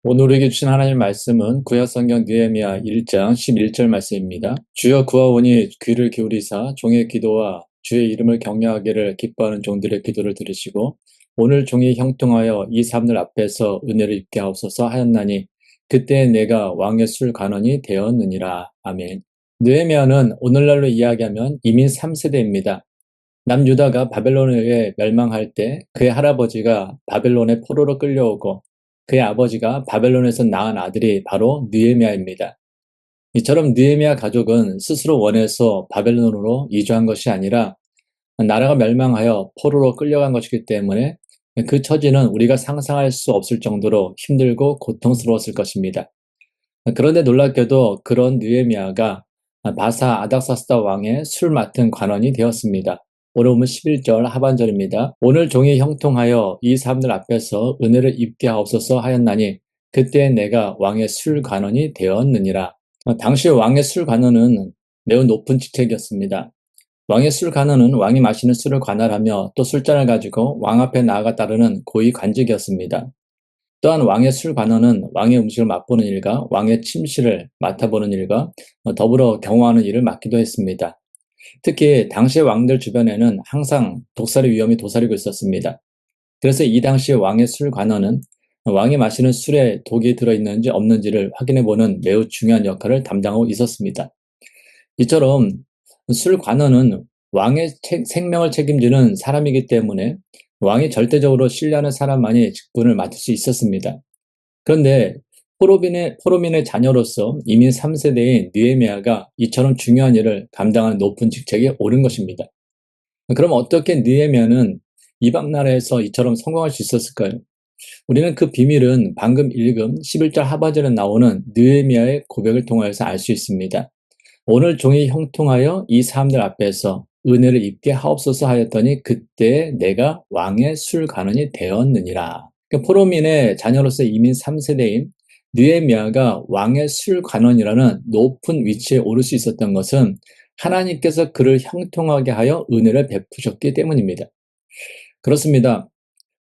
오늘 우리에게 주신 하나님의 말씀은 구약성경 느헤미야 1장 11절 말씀입니다. 주여 구하오니 귀를 기울이사 종의 기도와 주의 이름을 경외하기를 기뻐하는 종들의 기도를 들으시고 오늘 종이 형통하여 이 사람들 앞에서 은혜를 입게 하옵소서 하였나니 그때 내가 왕의 술 간원이 되었느니라. 아멘. 느헤미야는 오늘날로 이야기하면 이민 3세대입니다. 남유다가 바벨론에 의해 멸망할 때 그의 할아버지가 바벨론의 포로로 끌려오고 그의 아버지가 바벨론에서 낳은 아들이 바로 느헤미야입니다. 이처럼 느헤미야 가족은 스스로 원해서 바벨론으로 이주한 것이 아니라 나라가 멸망하여 포로로 끌려간 것이기 때문에 그 처지는 우리가 상상할 수 없을 정도로 힘들고 고통스러웠을 것입니다. 그런데 놀랍게도 그런 느헤미야가 바사 아닥사스다 왕의 술 맡은 관원이 되었습니다. 오늘 보면 11절 하반절입니다. 오늘 종이 형통하여 이 사람들 앞에서 은혜를 입게 하옵소서 하였나니 그때 내가 왕의 술 관원이 되었느니라. 당시 왕의 술 관원은 매우 높은 직책이었습니다. 왕의 술 관원은 왕이 마시는 술을 관할하며 또 술잔을 가지고 왕 앞에 나아가 따르는 고위 관직이었습니다. 또한 왕의 술 관원은 왕의 음식을 맛보는 일과 왕의 침실을 맡아보는 일과 더불어 경호하는 일을 맡기도 했습니다. 특히 당시의 왕들 주변에는 항상 독살의 위험이 도사리고 있었습니다. 그래서 이 당시의 왕의 술 관원은 왕이 마시는 술에 독이 들어있는지 없는지를 확인해보는 매우 중요한 역할을 담당하고 있었습니다. 이처럼 술 관원은 왕의 생명을 책임지는 사람이기 때문에 왕이 절대적으로 신뢰하는 사람만이 직분을 맡을 수 있었습니다. 그런데 포로민의 자녀로서 이민 3세대인 느헤미야가 이처럼 중요한 일을 감당하는 높은 직책에 오른 것입니다. 그럼 어떻게 느헤미야는 이방 나라에서 이처럼 성공할 수 있었을까요? 우리는 그 비밀은 방금 읽은 11절 하반절에 나오는 느헤미야의 고백을 통하여서 알 수 있습니다. 오늘 종이 형통하여 이 사람들 앞에서 은혜를 입게 하옵소서 하였더니 그때 내가 왕의 술 간원이 되었느니라. 포로민의 자녀로서 이민 3세대인 느헤미야가 왕의 술 간원이라는 높은 위치에 오를 수 있었던 것은 하나님께서 그를 형통하게 하여 은혜를 베푸셨기 때문입니다. 그렇습니다.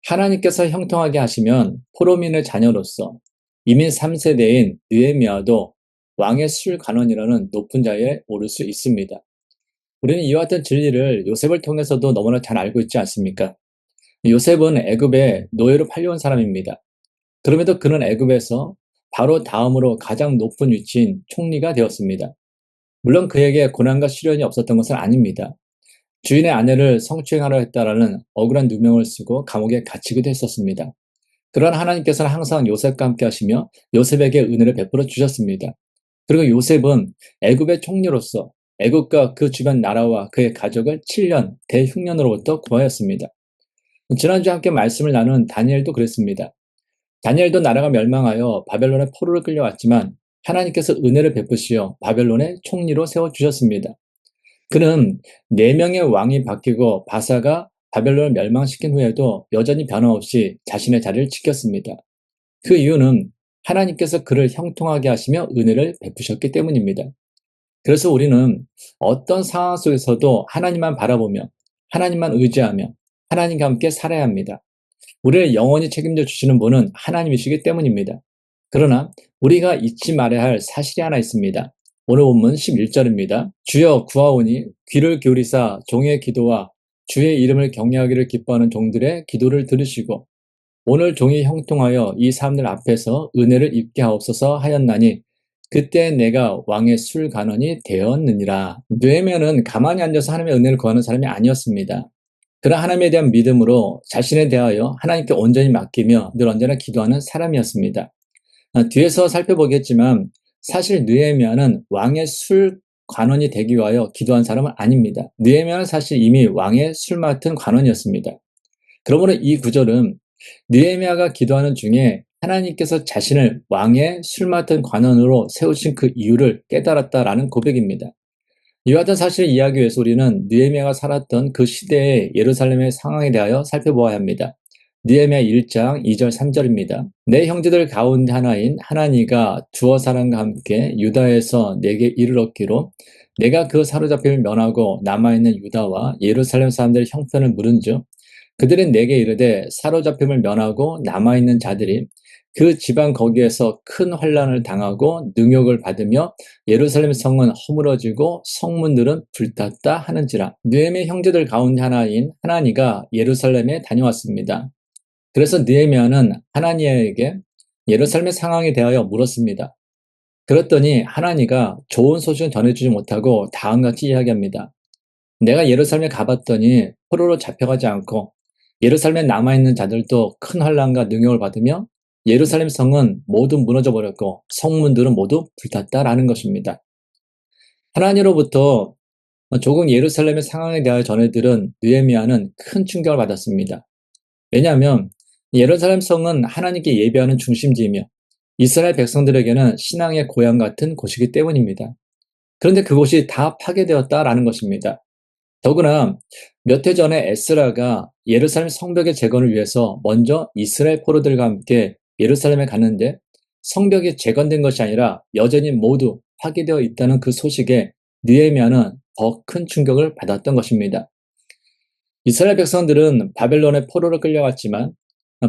하나님께서 형통하게 하시면 포로민의 자녀로서 이민 3세대인 느헤미야도 왕의 술 간원이라는 높은 자리에 오를 수 있습니다. 우리는 이와 같은 진리를 요셉을 통해서도 너무나 잘 알고 있지 않습니까? 요셉은 애굽에 노예로 팔려온 사람입니다. 그럼에도 그는 애굽에서 바로 다음으로 가장 높은 위치인 총리가 되었습니다. 물론 그에게 고난과 시련이 없었던 것은 아닙니다. 주인의 아내를 성추행하려 했다라는 억울한 누명을 쓰고 감옥에 갇히기도 했었습니다. 그러나 하나님께서는 항상 요셉과 함께 하시며 요셉에게 은혜를 베풀어 주셨습니다. 그리고 요셉은 애굽의 총리로서 애굽과 그 주변 나라와 그의 가족을 7년 대흉년으로부터 구하였습니다. 지난주에 함께 말씀을 나눈 다니엘도 그랬습니다. 다니엘도 나라가 멸망하여 바벨론의 포로를 끌려왔지만 하나님께서 은혜를 베푸시어 바벨론의 총리로 세워주셨습니다. 그는 4명의 왕이 바뀌고 바사가 바벨론을 멸망시킨 후에도 여전히 변함없이 자신의 자리를 지켰습니다. 그 이유는 하나님께서 그를 형통하게 하시며 은혜를 베푸셨기 때문입니다. 그래서 우리는 어떤 상황 속에서도 하나님만 바라보며 하나님만 의지하며 하나님과 함께 살아야 합니다. 우리를 영원히 책임져 주시는 분은 하나님이시기 때문입니다. 그러나 우리가 잊지 말아야 할 사실이 하나 있습니다. 오늘 본문 11절입니다. 주여 구하오니 귀를 기울이사 종의 기도와 주의 이름을 경외하기를 기뻐하는 종들의 기도를 들으시고 오늘 종이 형통하여 이 사람들 앞에서 은혜를 입게 하옵소서 하였나니 그때 내가 왕의 술 간원이 되었느니라. 느헤미야는 가만히 앉아서 하나님의 은혜를 구하는 사람이 아니었습니다. 그런 하나님에 대한 믿음으로 자신에 대하여 하나님께 온전히 맡기며 늘 언제나 기도하는 사람이었습니다. 뒤에서 살펴보겠지만 사실 느헤미야는 왕의 술 관원이 되기 위하여 기도한 사람은 아닙니다. 느헤미야는 사실 이미 왕의 술 맡은 관원이었습니다. 그러므로 이 구절은 느헤미야가 기도하는 중에 하나님께서 자신을 왕의 술 맡은 관원으로 세우신 그 이유를 깨달았다라는 고백입니다. 이와 같은 사실을 이해하기 위해서 우리는 느헤미야가 살았던 그 시대의 예루살렘의 상황에 대하여 살펴보아야 합니다. 느헤미야 1장 2절 3절입니다. 내 형제들 가운데 하나인 하나니가 두어 사람과 함께 유다에서 내게 이를 얻기로 내가 그 사로잡힘을 면하고 남아있는 유다와 예루살렘 사람들의 형편을 물은즉 그들은 내게 이르되 사로잡힘을 면하고 남아있는 자들이 그 지방 거기에서 큰 환란을 당하고 능욕을 받으며 예루살렘 성은 허물어지고 성문들은 불탔다 하는지라. 느헤미야 형제들 가운데 하나인 하나니가 예루살렘에 다녀왔습니다. 그래서 느헤미야는 하나니에게 예루살렘의 상황에 대하여 물었습니다. 그랬더니 하나니가 좋은 소식은 전해주지 못하고 다음같이 이야기합니다. 내가 예루살렘에 가봤더니 포로로 잡혀가지 않고 예루살렘에 남아있는 자들도 큰 환난과 능욕을 받으며 예루살렘 성은 모두 무너져 버렸고 성문들은 모두 불탔다라는 것입니다. 하나님으로부터 조국 예루살렘의 상황에 대하여 전해들은 느헤미야는 큰 충격을 받았습니다. 왜냐하면 예루살렘 성은 하나님께 예배하는 중심지이며 이스라엘 백성들에게는 신앙의 고향 같은 곳이기 때문입니다. 그런데 그곳이 다 파괴되었다라는 것입니다. 더구나 몇 해 전에 에스라가 예루살렘 성벽의 재건을 위해서 먼저 이스라엘 포로들과 함께 예루살렘에 갔는데 성벽이 재건된 것이 아니라 여전히 모두 파괴되어 있다는 그 소식에 느헤미야는 더 큰 충격을 받았던 것입니다. 이스라엘 백성들은 바벨론의 포로로 끌려갔지만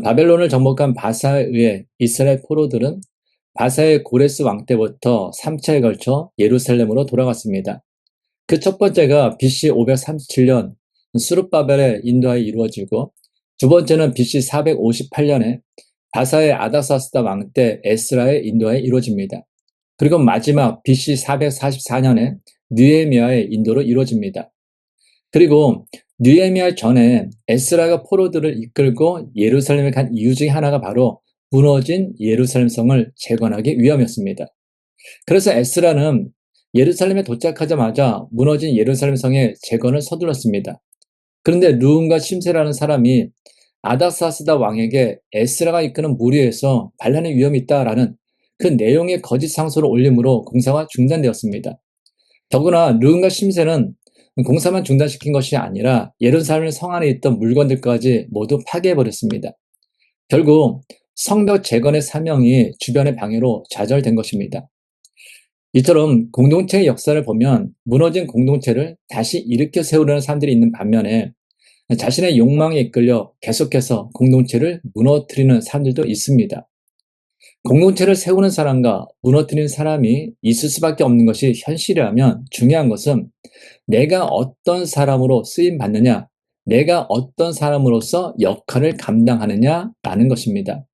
바벨론을 정복한 바사에 의해 이스라엘 포로들은 바사의 고레스 왕 때부터 3차에 걸쳐 예루살렘으로 돌아갔습니다. 그 첫 번째가 BC 537년 수룹바벨의 인도하에 이루어지고 두 번째는 BC 458년에 바사의 아닥사스다 왕 때 에스라의 인도하에 이루어집니다. 그리고 마지막 BC 444년에 느헤미야의 인도로 이루어집니다. 그리고 느헤미야 전에 에스라가 포로들을 이끌고 예루살렘에 간 이유 중에 하나가 바로 무너진 예루살렘 성을 재건하기 위함이었습니다. 그래서 에스라는 예루살렘에 도착하자마자 무너진 예루살렘 성의 재건을 서둘렀습니다. 그런데 르훔과 심세라는 사람이 아닥사스다 왕에게 에스라가 이끄는 무리에서 반란의 위험이 있다라는 그 내용의 거짓 상소를 올림으로 공사가 중단되었습니다. 더구나 르훔과 심세는 공사만 중단시킨 것이 아니라 예루살렘 성 안에 있던 물건들까지 모두 파괴해버렸습니다. 결국 성벽 재건의 사명이 주변의 방해로 좌절된 것입니다. 이처럼 공동체의 역사를 보면 무너진 공동체를 다시 일으켜 세우려는 사람들이 있는 반면에 자신의 욕망에 이끌려 계속해서 공동체를 무너뜨리는 사람들도 있습니다. 공동체를 세우는 사람과 무너뜨리는 사람이 있을 수밖에 없는 것이 현실이라면 중요한 것은 내가 어떤 사람으로 쓰임 받느냐, 내가 어떤 사람으로서 역할을 감당하느냐라는 것입니다.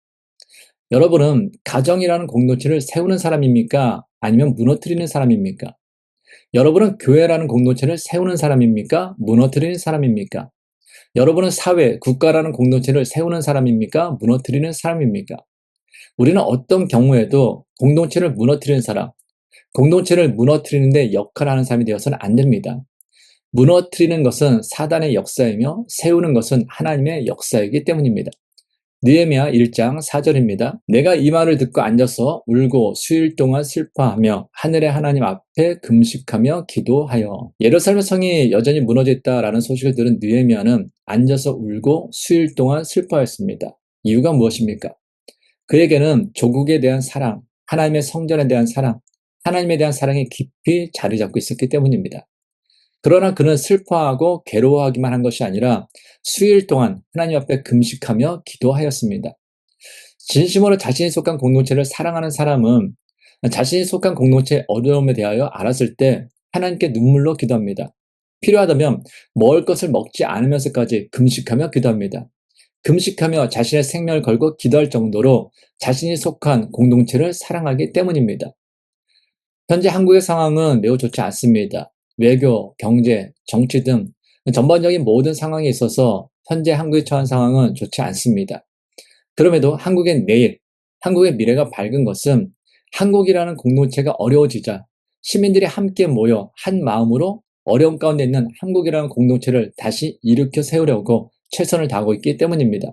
여러분은 가정이라는 공동체를 세우는 사람입니까? 아니면 무너뜨리는 사람입니까? 여러분은 교회라는 공동체를 세우는 사람입니까? 무너뜨리는 사람입니까? 여러분은 사회, 국가라는 공동체를 세우는 사람입니까? 무너뜨리는 사람입니까? 우리는 어떤 경우에도 공동체를 무너뜨리는 사람, 공동체를 무너뜨리는데 역할하는 사람이 되어서는 안 됩니다. 무너뜨리는 것은 사단의 역사이며 세우는 것은 하나님의 역사이기 때문입니다. 느헤미야 1장 4절입니다. 내가 이 말을 듣고 앉아서 울고 수일 동안 슬퍼하며 하늘의 하나님 앞에 금식하며 기도하여. 예루살렘 성이 여전히 무너져 있다라는 소식을 들은 느헤미야는 앉아서 울고 수일 동안 슬퍼했습니다. 이유가 무엇입니까? 그에게는 조국에 대한 사랑, 하나님의 성전에 대한 사랑, 하나님에 대한 사랑이 깊이 자리 잡고 있었기 때문입니다. 그러나 그는 슬퍼하고 괴로워하기만 한 것이 아니라 수일 동안 하나님 앞에 금식하며 기도하였습니다. 진심으로 자신이 속한 공동체를 사랑하는 사람은 자신이 속한 공동체의 어려움에 대하여 알았을 때 하나님께 눈물로 기도합니다. 필요하다면 먹을 것을 먹지 않으면서까지 금식하며 기도합니다. 금식하며 자신의 생명을 걸고 기도할 정도로 자신이 속한 공동체를 사랑하기 때문입니다. 현재 한국의 상황은 매우 좋지 않습니다. 외교, 경제, 정치 등 전반적인 모든 상황에 있어서 현재 한국이 처한 상황은 좋지 않습니다. 그럼에도 한국의 내일, 한국의 미래가 밝은 것은 한국이라는 공동체가 어려워지자 시민들이 함께 모여 한 마음으로 어려움 가운데 있는 한국이라는 공동체를 다시 일으켜 세우려고 최선을 다하고 있기 때문입니다.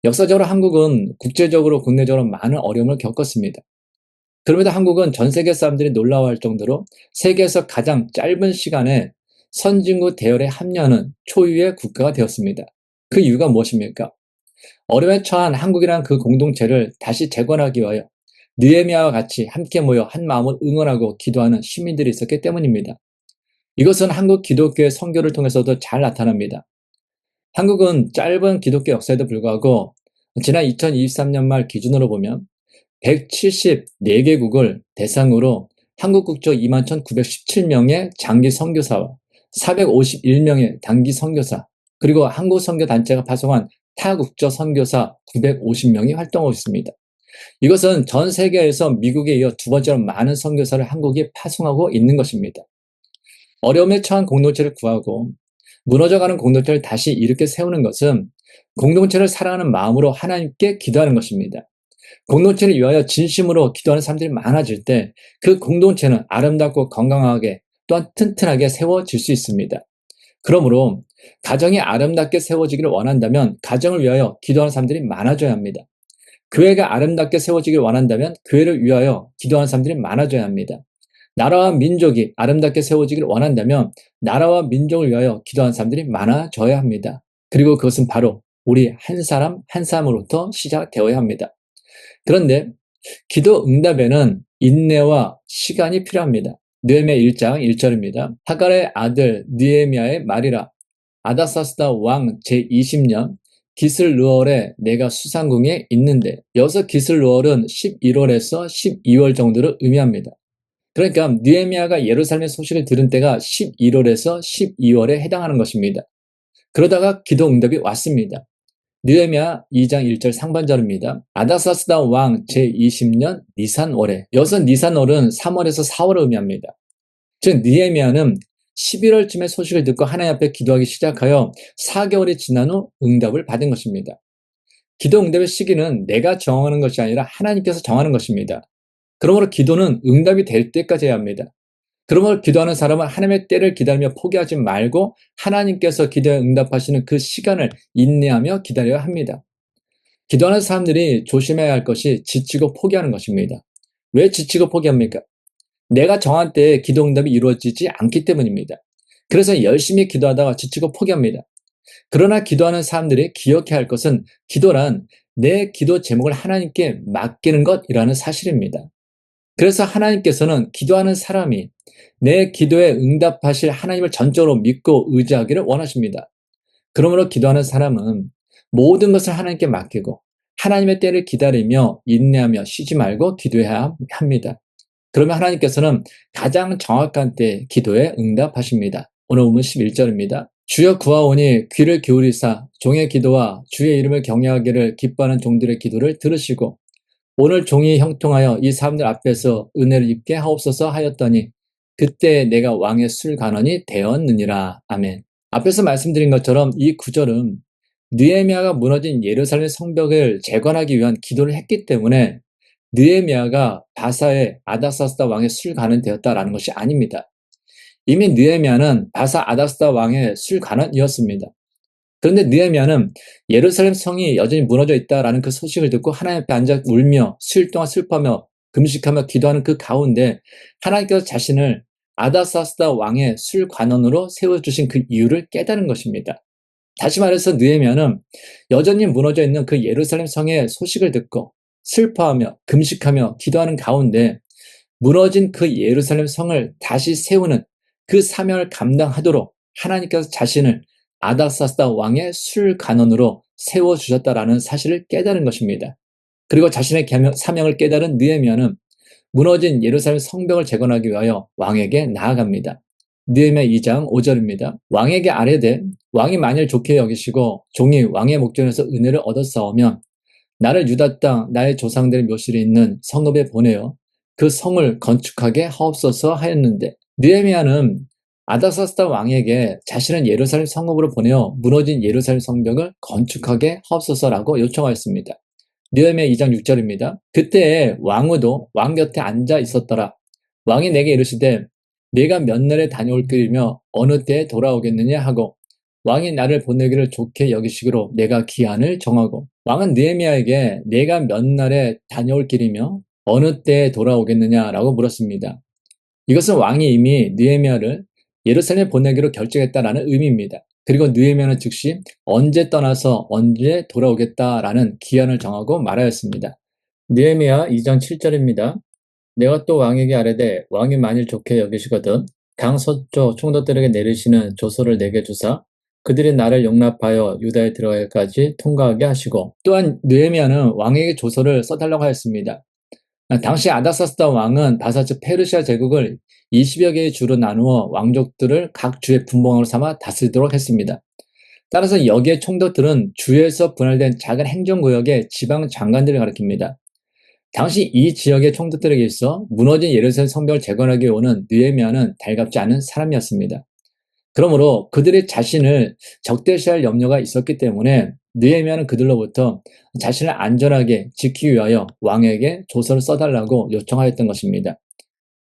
역사적으로 한국은 국제적으로 국내적으로 많은 어려움을 겪었습니다. 그럼에도 한국은 전 세계 사람들이 놀라워할 정도로 세계에서 가장 짧은 시간에 선진국 대열에 합류하는 초유의 국가가 되었습니다. 그 이유가 무엇입니까? 어려움에 처한 한국이라는 그 공동체를 다시 재건하기 위하여 느헤미야와 같이 함께 모여 한 마음을 응원하고 기도하는 시민들이 있었기 때문입니다. 이것은 한국 기독교의 선교를 통해서도 잘 나타납니다. 한국은 짧은 기독교 역사에도 불구하고 지난 2023년 말 기준으로 보면 174개국을 대상으로 한국 국적 21,917명의 장기 선교사와 451명의 단기 선교사, 그리고 한국 선교단체가 파송한 타국적 선교사 950명이 활동하고 있습니다. 이것은 전 세계에서 미국에 이어 두 번째로 많은 선교사를 한국이 파송하고 있는 것입니다. 어려움에 처한 공동체를 구하고 무너져가는 공동체를 다시 일으켜 세우는 것은 공동체를 사랑하는 마음으로 하나님께 기도하는 것입니다. 공동체를 위하여 진심으로 기도하는 사람들이 많아질 때 그 공동체는 아름답고 건강하게 또한 튼튼하게 세워질 수 있습니다. 그러므로 가정이 아름답게 세워지기를 원한다면 가정을 위하여 기도하는 사람들이 많아져야 합니다. 교회가 아름답게 세워지길 원한다면 교회를 위하여 기도하는 사람들이 많아져야 합니다. 나라와 민족이 아름답게 세워지길 원한다면 나라와 민족을 위하여 기도하는 사람들이 많아져야 합니다. 그리고 그것은 바로 우리 한 사람 한 사람으로부터 시작되어야 합니다. 그런데 기도 응답에는 인내와 시간이 필요합니다. 느헤미야 1장 1절입니다. 하갈의 아들 느헤미야의 말이라. 아닥사스다 왕 제20년 기슬르월에 내가 수상궁에 있는데, 여기서 기슬르월은 11월에서 12월 정도를 의미합니다. 그러니까 느헤미야가 예루살렘의 소식을 들은 때가 11월에서 12월에 해당하는 것입니다. 그러다가 기도 응답이 왔습니다. 느헤미야 2장 1절 상반절입니다. 아닥사스다 왕 제20년 니산월에, 여기서 니산월은 3월에서 4월을 의미합니다. 즉 느헤미야는 11월쯤에 소식을 듣고 하나님 앞에 기도하기 시작하여 4개월이 지난 후 응답을 받은 것입니다. 기도 응답의 시기는 내가 정하는 것이 아니라 하나님께서 정하는 것입니다. 그러므로 기도는 응답이 될 때까지 해야 합니다. 그러므로 기도하는 사람은 하나님의 때를 기다리며 포기하지 말고 하나님께서 기도에 응답하시는 그 시간을 인내하며 기다려야 합니다. 기도하는 사람들이 조심해야 할 것이 지치고 포기하는 것입니다. 왜 지치고 포기합니까? 내가 정한 때에 기도 응답이 이루어지지 않기 때문입니다. 그래서 열심히 기도하다가 지치고 포기합니다. 그러나 기도하는 사람들이 기억해야 할 것은 기도란 내 기도 제목을 하나님께 맡기는 것이라는 사실입니다. 그래서 하나님께서는 기도하는 사람이 내 기도에 응답하실 하나님을 전적으로 믿고 의지하기를 원하십니다. 그러므로 기도하는 사람은 모든 것을 하나님께 맡기고 하나님의 때를 기다리며 인내하며 쉬지 말고 기도해야 합니다. 그러면 하나님께서는 가장 정확한 때 기도에 응답하십니다. 오늘 본문 11절입니다. 주여 구하오니 귀를 기울이사 종의 기도와 주의 이름을 경외하기를 기뻐하는 종들의 기도를 들으시고 오늘 종이 형통하여 이 사람들 앞에서 은혜를 입게 하옵소서 하였더니 그때 내가 왕의 술관원이 되었느니라. 아멘. 앞에서 말씀드린 것처럼 이 구절은 느헤미야가 무너진 예루살렘 성벽을 재건하기 위한 기도를 했기 때문에 느헤미야가 바사의 아닥사스다 왕의 술관원 되었다라는 것이 아닙니다. 이미 느헤미야는 바사 아닥사스다 왕의 술관원이었습니다. 그런데 느헤미야는 예루살렘 성이 여전히 무너져 있다라는 그 소식을 듣고 하나님 앞에 앉아 울며 수일 동안 슬퍼하며 금식하며 기도하는 그 가운데 하나님께서 자신을 아닥사스다 왕의 술관원으로 세워주신 그 이유를 깨달은 것입니다. 다시 말해서 느헤미야는 여전히 무너져 있는 그 예루살렘 성의 소식을 듣고 슬퍼하며 금식하며 기도하는 가운데 무너진 그 예루살렘 성을 다시 세우는 그 사명을 감당하도록 하나님께서 자신을 아닥사스다 왕의 술관원으로 세워주셨다라는 사실을 깨달은 것입니다. 그리고 자신의 사명을 깨달은 느헤미야는 무너진 예루살렘 성벽을 재건하기 위하여 왕에게 나아갑니다. 느헤미야 2장 5절입니다. 왕에게 아뢰되 왕이 만일 좋게 여기시고 종이 왕의 목전에서 은혜를 얻었사오면 나를 유다 땅 나의 조상들의 묘실에 있는 성읍에 보내어 그 성을 건축하게 하옵소서 하였는데, 느헤미야는 아닥사스다 왕에게 자신은 예루살렘 성읍으로 보내어 무너진 예루살렘 성벽을 건축하게 하옵소서라고 요청하였습니다. 느헤미야 2장 6절입니다. 그때 왕후도 왕 곁에 앉아 있었더라. 왕이 내게 이르시되 네가 몇 날에 다녀올 길이며 어느 때에 돌아오겠느냐 하고 왕이 나를 보내기를 좋게 여기시기로 내가 기한을 정하고, 왕은 느헤미야에게 내가 몇 날에 다녀올 길이며 어느 때에 돌아오겠느냐라고 물었습니다. 이것은 왕이 이미 느헤미야를 예루살렘에 보내기로 결정했다라는 의미입니다. 그리고 느헤미야는 즉시 언제 떠나서 언제 돌아오겠다라는 기한을 정하고 말하였습니다. 느헤미야 2장 7절입니다. 내가 또 왕에게 아뢰되 왕이 만일 좋게 여기시거든 강 서쪽 총독들에게 내리시는 조서를 내게 주사 그들이 나를 용납하여 유다에 들어가기까지 통과하게 하시고, 또한 느헤미야는 왕에게 조서를 써달라고 하였습니다. 당시 아닥사스다 왕은 바사 즉 페르시아 제국을 20여 개의 주로 나누어 왕족들을 각 주의 분봉으로 삼아 다스리도록 했습니다. 따라서 여기에 총독들은 주에서 분할된 작은 행정구역의 지방 장관들을 가리킵니다. 당시 이 지역의 총독들에게 있어 무너진 예루살렘 성벽을 재건하기 위해 오는 느헤미야는 달갑지 않은 사람이었습니다. 그러므로 그들이 자신을 적대시할 염려가 있었기 때문에 느헤미야는 그들로부터 자신을 안전하게 지키기 위하여 왕에게 조서를 써달라고 요청하였던 것입니다.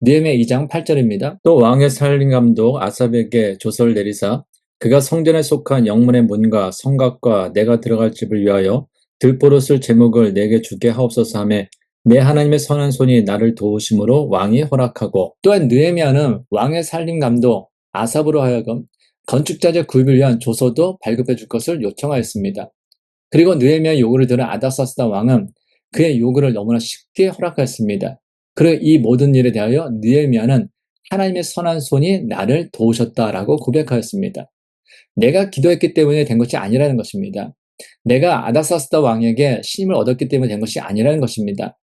느헤미야 2장 8절입니다. 또 왕의 살림감독 아삽에게 조서를 내리사 그가 성전에 속한 영문의 문과 성곽과 내가 들어갈 집을 위하여 들보로 쓸 제목을 내게 주게 하옵소서 하며 내 하나님의 선한 손이 나를 도우심으로 왕이 허락하고, 또한 느헤미야는 왕의 살림감독 아삽으로 하여금 건축자재 구입을 위한 조서도 발급해 줄 것을 요청하였습니다. 그리고 느헤미야의 요구를 들은 아닥사스다 왕은 그의 요구를 너무나 쉽게 허락하였습니다. 그리고 이 모든 일에 대하여 느헤미야는 하나님의 선한 손이 나를 도우셨다라고 고백하였습니다. 내가 기도했기 때문에 된 것이 아니라는 것입니다. 내가 아닥사스다 왕에게 신임을 얻었기 때문에 된 것이 아니라는 것입니다.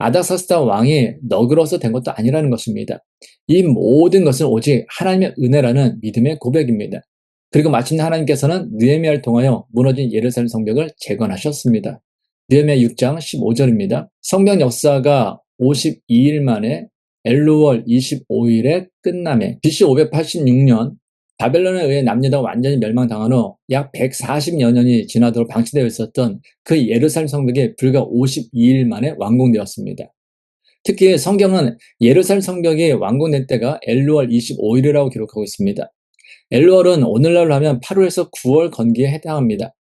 아닥사스다 왕이 너그러워서 된 것도 아니라는 것입니다. 이 모든 것은 오직 하나님의 은혜라는 믿음의 고백입니다. 그리고 마침내 하나님께서는 느헤미야를 통하여 무너진 예루살렘 성벽을 재건하셨습니다. 느헤미야 6장 15절입니다. 성벽 역사가 52일 만에 엘루월 25일에 끝남에 BC 586년 바벨론에 의해 남유다가 완전히 멸망당한 후 약 140여 년이 지나도록 방치되어 있었던 그 예루살렘 성벽이 불과 52일 만에 완공되었습니다. 특히 성경은 예루살렘 성벽이 완공된 때가 엘루월 25일이라고 기록하고 있습니다. 엘루월은 오늘날로 하면 8월에서 9월 건기에 해당합니다.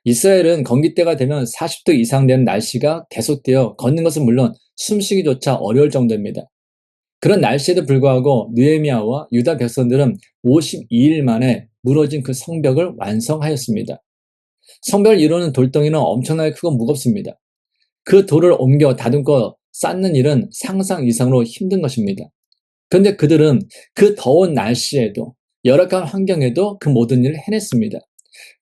이스라엘은 건기 때가 되면 40도 이상 되는 날씨가 계속되어 걷는 것은 물론 숨쉬기조차 어려울 정도입니다. 그런 날씨에도 불구하고 느헤미야와 유다 백성들은 52일 만에 무너진 그 성벽을 완성하였습니다. 성벽을 이루는 돌덩이는 엄청나게 크고 무겁습니다. 그 돌을 옮겨 다듬고 쌓는 일은 상상 이상으로 힘든 것입니다. 그런데 그들은 그 더운 날씨에도 열악한 환경에도 그 모든 일을 해냈습니다.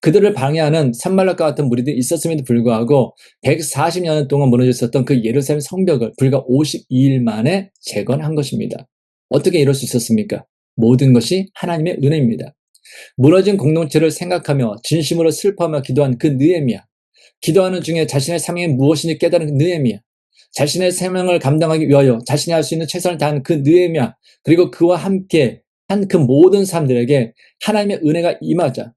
그들을 방해하는 산발락과 같은 무리들이 있었음에도 불구하고 140년 동안 무너져 있었던 그 예루살렘 성벽을 불과 52일 만에 재건한 것입니다. 어떻게 이럴 수 있었습니까? 모든 것이 하나님의 은혜입니다. 무너진 공동체를 생각하며 진심으로 슬퍼하며 기도한 그 느헤미야, 기도하는 중에 자신의 사명이 무엇인지 깨달은 그 느헤미야, 자신의 사명을 감당하기 위하여 자신이 할 수 있는 최선을 다한 그 느헤미야, 그리고 그와 함께 한 그 모든 사람들에게 하나님의 은혜가 임하자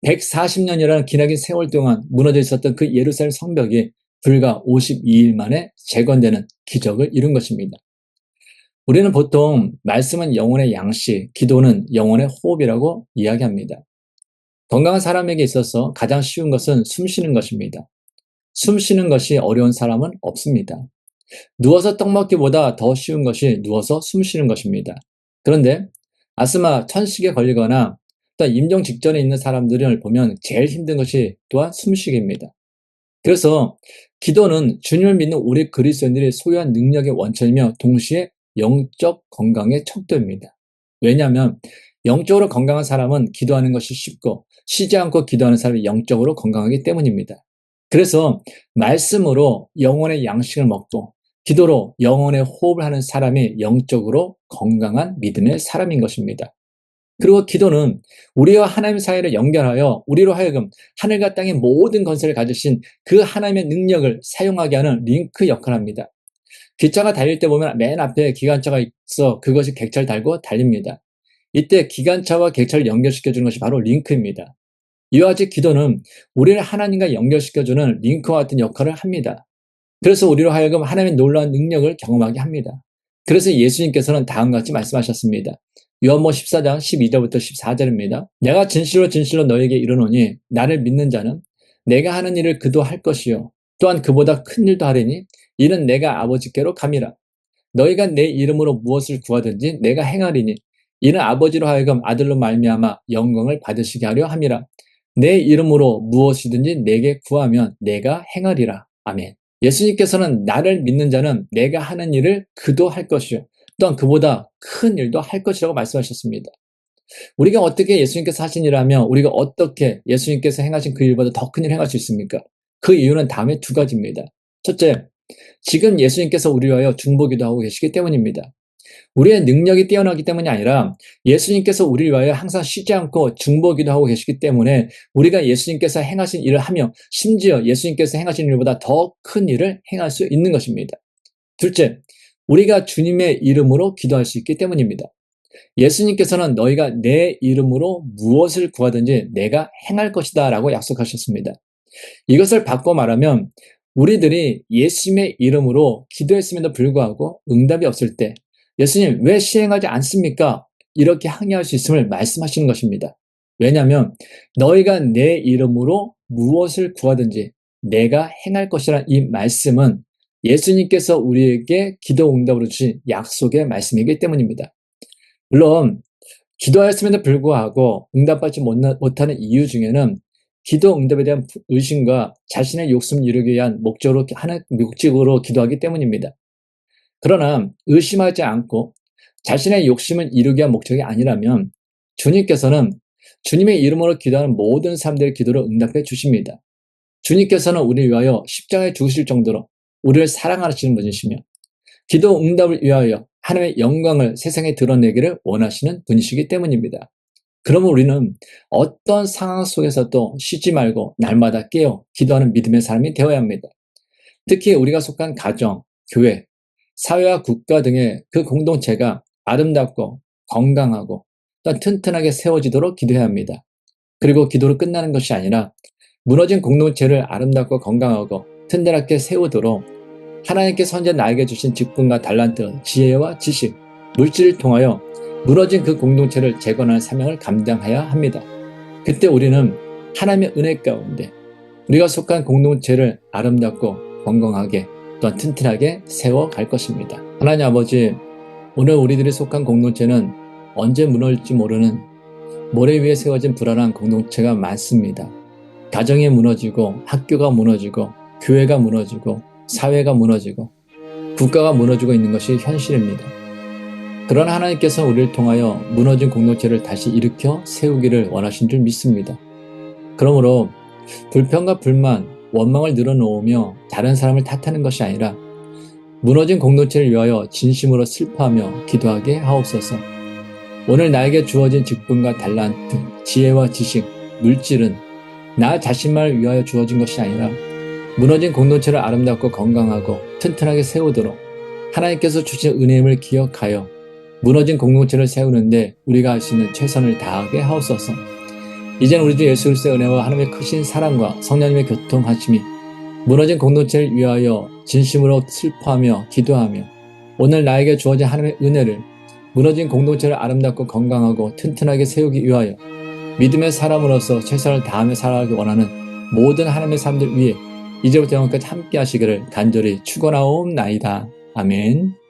140년이라는 기나긴 세월 동안 무너져 있었던 그 예루살렘 성벽이 불과 52일 만에 재건되는 기적을 이룬 것입니다. 우리는 보통 말씀은 영혼의 양식, 기도는 영혼의 호흡이라고 이야기합니다. 건강한 사람에게 있어서 가장 쉬운 것은 숨 쉬는 것입니다. 숨 쉬는 것이 어려운 사람은 없습니다. 누워서 떡 먹기보다 더 쉬운 것이 누워서 숨 쉬는 것입니다. 그런데 아스마, 천식에 걸리거나 또 임종 직전에 있는 사람들을 보면 제일 힘든 것이 또한 숨쉬기입니다. 그래서 기도는 주님을 믿는 우리 그리스도인들이 소유한 능력의 원천이며 동시에 영적 건강의 척도입니다. 왜냐하면 영적으로 건강한 사람은 기도하는 것이 쉽고 쉬지 않고 기도하는 사람이 영적으로 건강하기 때문입니다. 그래서 말씀으로 영혼의 양식을 먹고 기도로 영혼의 호흡을 하는 사람이 영적으로 건강한 믿음의 사람인 것입니다. 그리고 기도는 우리와 하나님 사이를 연결하여 우리로 하여금 하늘과 땅의 모든 건설을 가지신 그 하나님의 능력을 사용하게 하는 링크 역할을 합니다. 기차가 달릴 때 보면 맨 앞에 기관차가 있어 그것이 객차를 달고 달립니다. 이때 기관차와 객차를 연결시켜주는 것이 바로 링크입니다. 이와 같이 기도는 우리를 하나님과 연결시켜주는 링크와 같은 역할을 합니다. 그래서 우리로 하여금 하나님의 놀라운 능력을 경험하게 합니다. 그래서 예수님께서는 다음과 같이 말씀하셨습니다. 요한복음 14장 12절부터 14절입니다. 내가 진실로 진실로 너에게 이르노니 나를 믿는 자는 내가 하는 일을 그도 할 것이요 또한 그보다 큰 일도 하리니 이는 내가 아버지께로 감이라. 너희가 내 이름으로 무엇을 구하든지 내가 행하리니 이는 아버지로 하여금 아들로 말미암아 영광을 받으시게 하려 함이라. 내 이름으로 무엇이든지 내게 구하면 내가 행하리라. 아멘. 예수님께서는 나를 믿는 자는 내가 하는 일을 그도 할 것이요 또한 그보다 큰 일도 할 것이라고 말씀하셨습니다. 우리가 어떻게 예수님께서 하신 일을 하면 우리가 어떻게 예수님께서 행하신 그 일보다 더 큰 일을 행할 수 있습니까? 그 이유는 다음에 두 가지입니다. 첫째, 지금 예수님께서 우리를 위하여 중보기도 하고 계시기 때문입니다. 우리의 능력이 뛰어나기 때문이 아니라 예수님께서 우리를 위하여 항상 쉬지 않고 중보기도 하고 계시기 때문에 우리가 예수님께서 행하신 일을 하며 심지어 예수님께서 행하신 일보다 더 큰 일을 행할 수 있는 것입니다. 둘째, 우리가 주님의 이름으로 기도할 수 있기 때문입니다. 예수님께서는 너희가 내 이름으로 무엇을 구하든지 내가 행할 것이다 라고 약속하셨습니다. 이것을 바꿔 말하면 우리들이 예수님의 이름으로 기도했음에도 불구하고 응답이 없을 때 예수님 왜 시행하지 않습니까? 이렇게 항의할 수 있음을 말씀하시는 것입니다. 왜냐하면 너희가 내 이름으로 무엇을 구하든지 내가 행할 것이라는 이 말씀은 예수님께서 우리에게 기도 응답으로 주신 약속의 말씀이기 때문입니다. 물론 기도하였음에도 불구하고 응답받지 못하는 이유 중에는 기도 응답에 대한 의심과 자신의 욕심을 이루기 위한 목적으로 기도하기 때문입니다. 그러나 의심하지 않고 자신의 욕심을 이루기 위한 목적이 아니라면 주님께서는 주님의 이름으로 기도하는 모든 사람들의 기도를 응답해 주십니다. 주님께서는 우리를 위하여 십자가에 죽으실 정도로 우리를 사랑하시는 분이시며 기도 응답을 위하여 하나님의 영광을 세상에 드러내기를 원하시는 분이시기 때문입니다. 그러면 우리는 어떤 상황 속에서도 쉬지 말고 날마다 깨어 기도하는 믿음의 사람이 되어야 합니다. 특히 우리가 속한 가정, 교회, 사회와 국가 등의 그 공동체가 아름답고 건강하고 또 튼튼하게 세워지도록 기도해야 합니다. 그리고 기도로 끝나는 것이 아니라 무너진 공동체를 아름답고 건강하고 튼튼하게 세우도록 하나님께서 현재 나에게 주신 직분과 달란트, 지혜와 지식, 물질을 통하여 무너진 그 공동체를 재건하는 사명을 감당해야 합니다. 그때 우리는 하나님의 은혜 가운데 우리가 속한 공동체를 아름답고 건강하게 또한 튼튼하게 세워갈 것입니다. 하나님 아버지, 오늘 우리들이 속한 공동체는 언제 무너질지 모르는 모래 위에 세워진 불안한 공동체가 많습니다. 가정이 무너지고 학교가 무너지고 교회가 무너지고 사회가 무너지고 국가가 무너지고 있는 것이 현실입니다. 그러나 하나님께서 우리를 통하여 무너진 공동체를 다시 일으켜 세우기를 원하신 줄 믿습니다. 그러므로 불평과 불만, 원망을 늘어놓으며 다른 사람을 탓하는 것이 아니라 무너진 공동체를 위하여 진심으로 슬퍼하며 기도하게 하옵소서. 오늘 나에게 주어진 직분과 달란트, 지혜와 지식, 물질은 나 자신만을 위하여 주어진 것이 아니라 무너진 공동체를 아름답고 건강하고 튼튼하게 세우도록 하나님께서 주신 은혜임을 기억하여 무너진 공동체를 세우는데 우리가 할 수 있는 최선을 다하게 하옵소서. 이제는 우리 주 예수 그리스도의 은혜와 하나님의 크신 사랑과 성령님의 교통하심이 무너진 공동체를 위하여 진심으로 슬퍼하며 기도하며 오늘 나에게 주어진 하나님의 은혜를 무너진 공동체를 아름답고 건강하고 튼튼하게 세우기 위하여 믿음의 사람으로서 최선을 다하며 살아가기 원하는 모든 하나님의 사람들 위해 이제부터 영원까지 함께 하시기를 간절히 축원하옵나이다. 아멘.